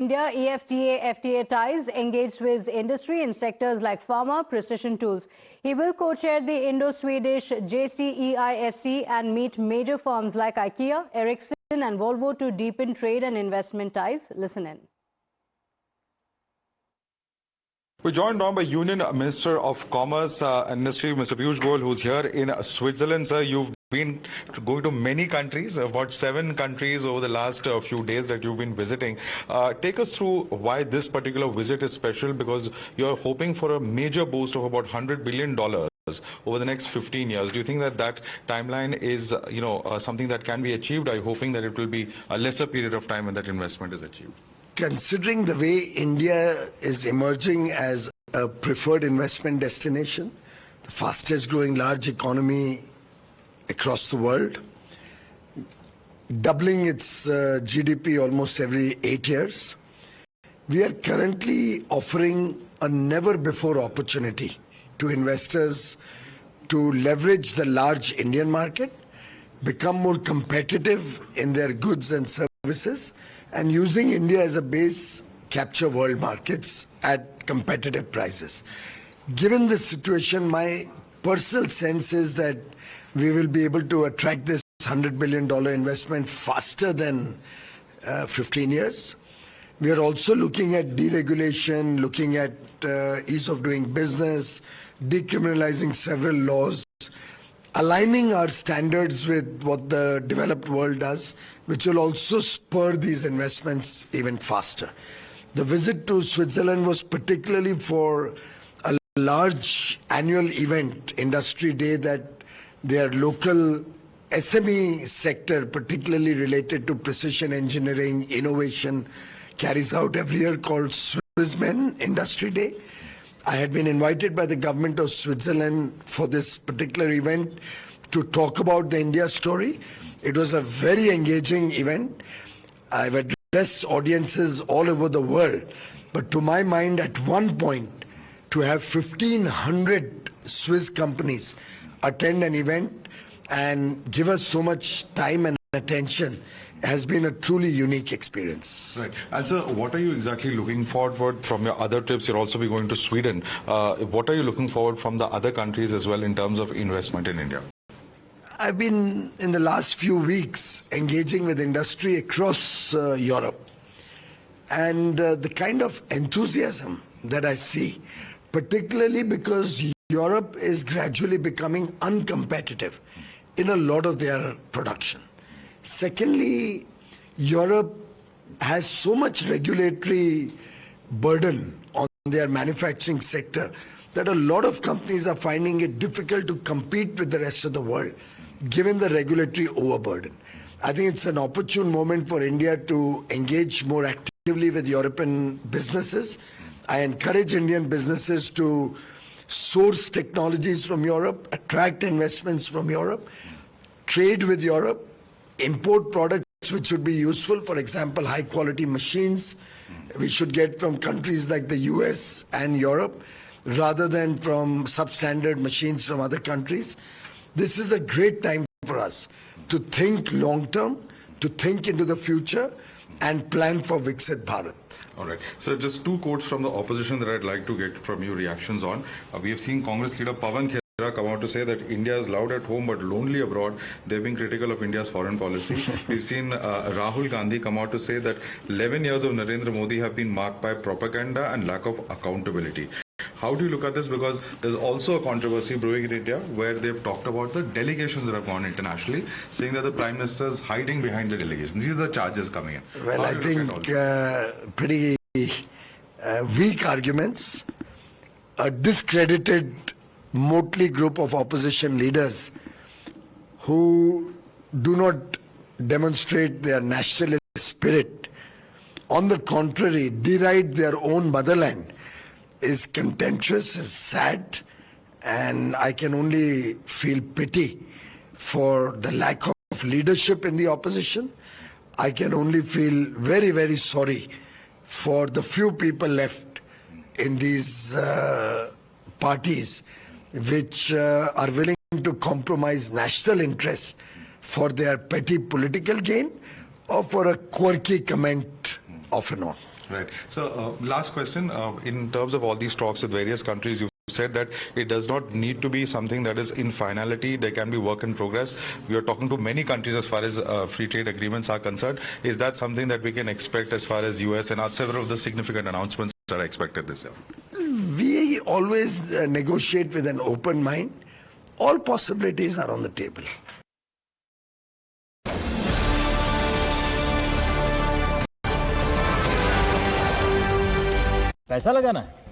India-EFTA FTA ties engaged with industry in sectors like pharma, precision tools. He will co-chair the Indo-Swedish JCEISC and meet major firms like IKEA, Ericsson and Volvo to deepen trade and investment ties. Listen in. We're joined now by Union Minister of Commerce and Industry, Mr. Piyush Goyal, who's here in Switzerland. Sir, you've been going to many countries, about 7 countries over the last few days that you've been visiting. Take us through why this particular visit is special, because you're hoping for a major boost of about $100 billion over the next 15 years. Do you think that that timeline is, something that can be achieved? Are you hoping that it will be a lesser period of time when that investment is achieved? Considering the way India is emerging as a preferred investment destination, the fastest growing large economy across the world, doubling its GDP almost every 8 years, we are currently offering a never-before opportunity to investors to leverage the large Indian market, become more competitive in their goods and services, and using India as a base, capture world markets at competitive prices. Given this situation, my personal sense is that we will be able to attract this $100 billion investment faster than 15 years. We are also looking at deregulation, looking at ease of doing business, decriminalizing several laws, aligning our standards with what the developed world does, which will also spur these investments even faster. The visit to Switzerland was particularly for a large annual event, Industry Day, that their local SME sector, particularly related to precision engineering, innovation, carries out every year, called Switzman Industry Day. I had been invited by the government of Switzerland for this particular event to talk about the India story. It was a very engaging event. I've addressed audiences all over the world, but to my mind, at one point, to have 1,500 Swiss companies attend an event and give us so much time and attention has been a truly unique experience. Right. And sir, what are you exactly looking forward from your other trips? You'll also be going to Sweden. What are you looking forward from the other countries as well in terms of investment in India? I've been in the last few weeks engaging with industry across Europe, and the kind of enthusiasm that I see, particularly because Europe is gradually becoming uncompetitive in a lot of their production. Secondly, Europe has so much regulatory burden on their manufacturing sector that a lot of companies are finding it difficult to compete with the rest of the world, given the regulatory overburden. I think it's an opportune moment for India to engage more actively with European businesses. I encourage Indian businesses to source technologies from Europe, attract investments from Europe, trade with Europe, import products which would be useful. For example, high quality machines we should get from countries like the US and Europe rather than from substandard machines from other countries. This is a great time for us to think long term, to think into the future and plan for Viksit Bharat. All right. So just 2 quotes from the opposition that I'd like to get from you reactions on. We have seen Congress leader Pawan come out to say that India is loud at home but lonely abroad. They've been critical of India's foreign policy. We've seen Rahul Gandhi come out to say that 11 years of Narendra Modi have been marked by propaganda and lack of accountability. How do you look at this? Because there's also a controversy brewing in India where they've talked about the delegations that have gone internationally, saying that the Prime Minister is hiding behind the delegations. These are the charges coming in. Well, I think pretty weak arguments. A discredited motley group of opposition leaders who do not demonstrate their nationalist spirit, on the contrary, deride their own motherland, is contemptuous, is sad, and I can only feel pity for the lack of leadership in the opposition. I can only feel very, very sorry for the few people left in these parties which are willing to compromise national interests for their petty political gain or for a quirky comment of an own. Right. So, last question. In terms of all these talks with various countries, you've said that it does not need to be something that is in finality. There can be work in progress. We are talking to many countries as far as free trade agreements are concerned. Is that something that we can expect as far as US and several of the significant announcements are expected this year? We always negotiate with an open mind. All possibilities are on the table. पैसा लगाना है